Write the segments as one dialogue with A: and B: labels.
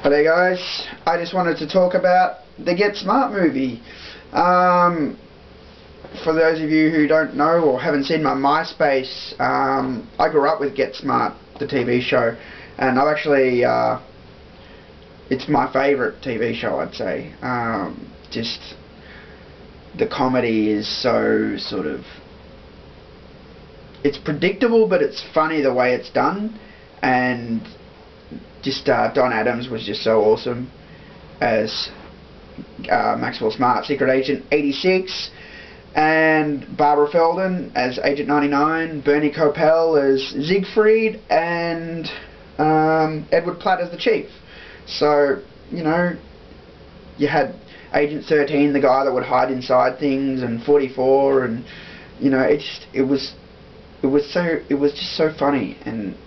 A: Hello guys, I just wanted to talk about the Get Smart movie. For those of you who don't know or haven't seen my MySpace, I grew up with Get Smart, the TV show, and I've actually, it's my favourite TV show, I'd say. Just, the comedy is so sort of, it's predictable but it's funny the way it's done, and just Don Adams was just so awesome as Maxwell Smart, Secret Agent 86, and Barbara Feldon as Agent 99, Bernie Coppell as Siegfried, and Edward Platt as the Chief. So, you know, you had Agent 13, the guy that would hide inside things, and 44, and you know, it was just so funny, and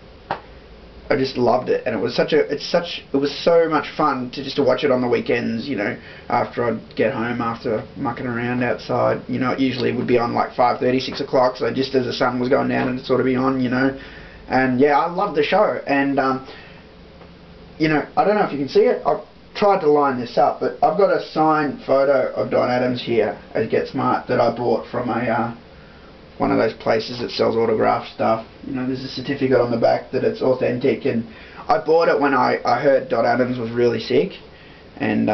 A: I just loved it, and it was so much fun to watch it on the weekends, you know, after I'd get home after mucking around outside. You know, it usually would be on like 5:30, 6 o'clock, so just as the sun was going down it'd sort of be on, you know. And yeah, I loved the show, and you know, I don't know if you can see it, I've tried to line this up, but I've got a signed photo of Don Adams here as Get Smart that I bought from a one of those places that sells autographed stuff. You know, there's a certificate on the back that it's authentic, and I bought it when I heard Don Adams was really sick, and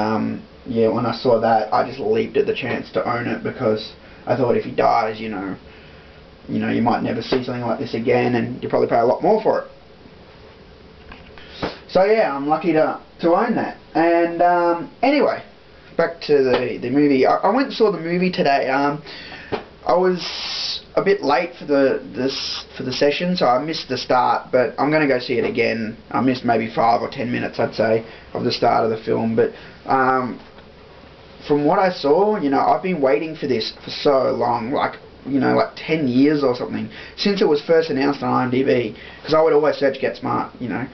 A: yeah, when I saw that I just leaped at the chance to own it, because I thought if he dies, you know, you might never see something like this again, and you probably pay a lot more for it. So yeah, I'm lucky to own that. And anyway, back to the movie. I went and saw the movie today. I was a bit late for the session, so I missed the start, but I'm going to go see it again. I missed maybe 5 or 10 minutes, I'd say, of the start of the film, but from what I saw, you know, I've been waiting for this for so long, like, you know, like 10 years or something, since it was first announced on IMDb, because I would always search Get Smart, you know,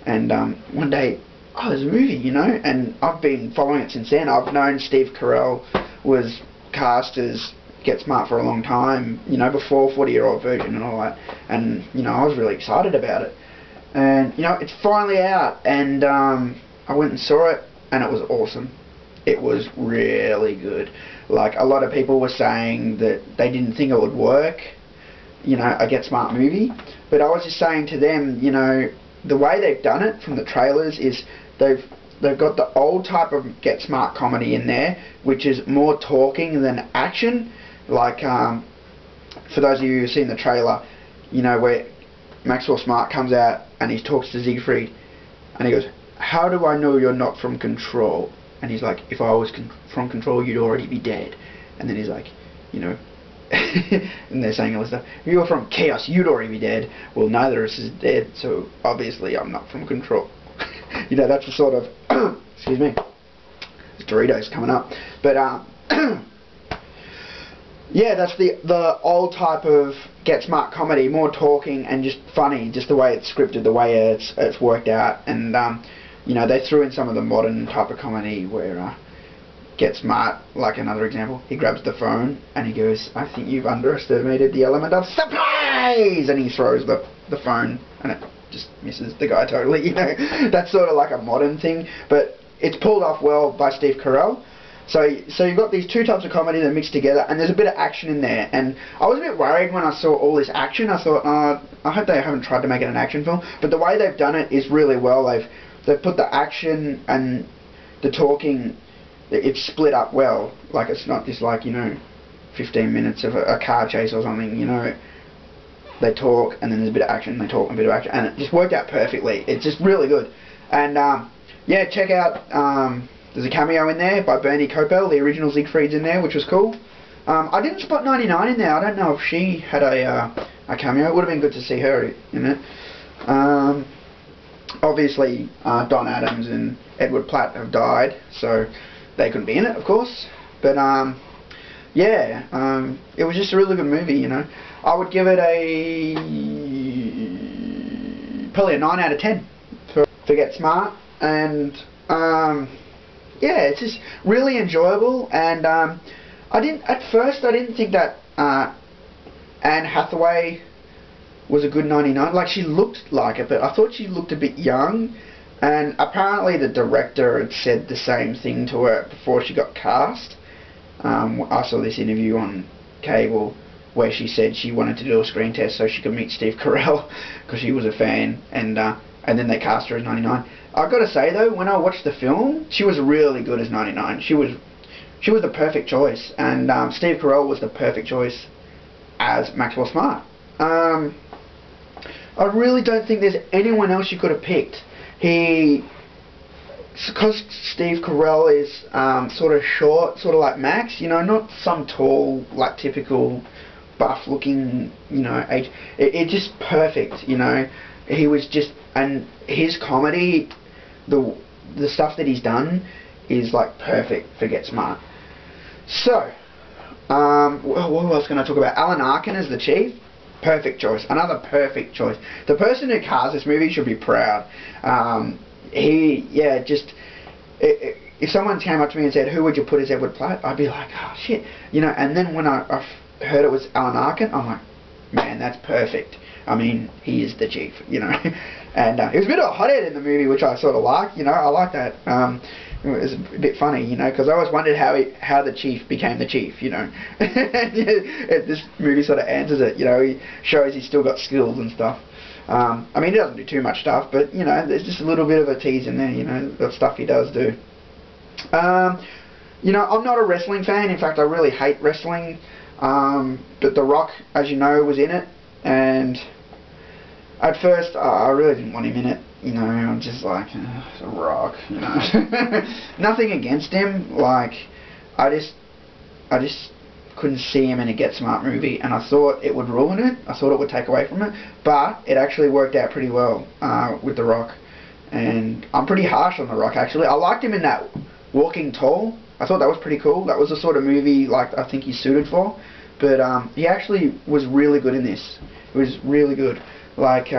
A: and one day, oh, there's a movie, you know, and I've been following it since then. I've known Steve Carell was cast as Get Smart for a long time, you know, before 40-year-old Virgin and all that, and you know, I was really excited about it, and you know, it's finally out, and I went and saw it, and it was awesome. It was really good. Like, a lot of people were saying that they didn't think it would work, you know, a Get Smart movie, but I was just saying to them, you know, the way they've done it from the trailers is they've got the old type of Get Smart comedy in there, which is more talking than action. Like, for those of you who've seen the trailer, you know, where Maxwell Smart comes out and he talks to Siegfried, and he goes, "How do I know you're not from Control?" And he's like, "If I was from Control, you'd already be dead." And then he's like, you know, and they're saying all this stuff, "If you were from Chaos, you'd already be dead." Well, neither of us is dead, so obviously I'm not from Control. You know, that's the sort of excuse me, Doritos coming up, but yeah, that's the old type of Get Smart comedy, more talking and just funny, just the way it's scripted, the way it's worked out, and you know, they threw in some of the modern type of comedy where Get Smart, like another example, he grabs the phone and he goes, "I think you've underestimated the element of surprise," and he throws the phone and it just misses the guy totally, you know. That's sort of like a modern thing, but it's pulled off well by Steve Carell. So you've got these two types of comedy that are mixed together, and there's a bit of action in there, and I was a bit worried when I saw all this action. I thought, I hope they haven't tried to make it an action film, but the way they've done it is really well. They've put the action and the talking, it's split up well. Like, it's not just like, you know, 15 minutes of a car chase or something, you know. They talk, and then there's a bit of action, they talk, and a bit of action, and it just worked out perfectly. It's just really good. And yeah, check out, there's a cameo in there by Bernie Coppell, the original Siegfried's in there, which was cool. I didn't spot 99 in there. I don't know if she had a cameo. It would have been good to see her in it. Obviously, Don Adams and Edward Platt have died, so they couldn't be in it, of course. But yeah, it was just a really good movie, you know. I would give it probably a 9 out of 10 for Get Smart, and yeah, it's just really enjoyable. And at first I didn't think that Anne Hathaway was a good 99. Like, she looked like it, but I thought she looked a bit young. And apparently the director had said the same thing to her before she got cast. I saw this interview on cable where she said she wanted to do a screen test so she could meet Steve Carell because she was a fan, and then they cast her as 99. I've got to say though, when I watched the film, she was really good as 99. She was the perfect choice, and Steve Carell was the perfect choice as Maxwell Smart. I really don't think there's anyone else you could have picked. Because Steve Carell is sort of short, sort of like Max, you know, not some tall, like typical buff looking, you know, age. It just perfect, you know. He was just, and his comedy, the stuff that he's done is like perfect for Get Smart. So, what else can I talk about? Alan Arkin as the Chief. Perfect choice. Another perfect choice. The person who cast this movie should be proud. If someone came up to me and said, who would you put as Edward Platt? I'd be like, oh shit. You know, and then when I heard it was Alan Arkin, I'm like, man, that's perfect. I mean, he is the Chief, you know. And he was a bit of a hothead in the movie, which I sort of like, you know. I like that. It was a bit funny, you know, because I always wondered how the Chief became the Chief, you know. This movie sort of answers it, you know. He shows he's still got skills and stuff. I mean, he doesn't do too much stuff, but, you know, there's just a little bit of a tease in there, you know, the stuff he does do. You know, I'm not a wrestling fan. In fact, I really hate wrestling. But The Rock, as you know, was in it, and at first I really didn't want him in it. You know, I'm just like, The Rock, you know. Nothing against him. Like, I just couldn't see him in a Get Smart movie, and I thought it would ruin it. I thought it would take away from it, but it actually worked out pretty well with The Rock. And I'm pretty harsh on The Rock, actually. I liked him in that Walking Tall. I thought that was pretty cool. That was the sort of movie like I think he's suited for. But he actually was really good in this. It was really good. Like,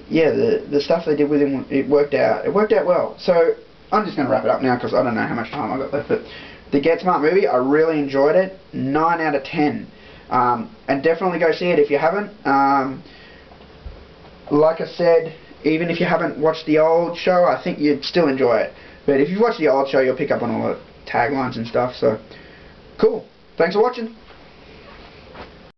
A: yeah, the stuff they did with him, it worked out. It worked out well. So I'm just going to wrap it up now because I don't know how much time I got left. But the Get Smart movie, I really enjoyed it. 9 out of 10. And definitely go see it if you haven't. Like I said, even if you haven't watched the old show, I think you'd still enjoy it. But if you watch the old show, you'll pick up on all the taglines and stuff. So, cool. Thanks for watching.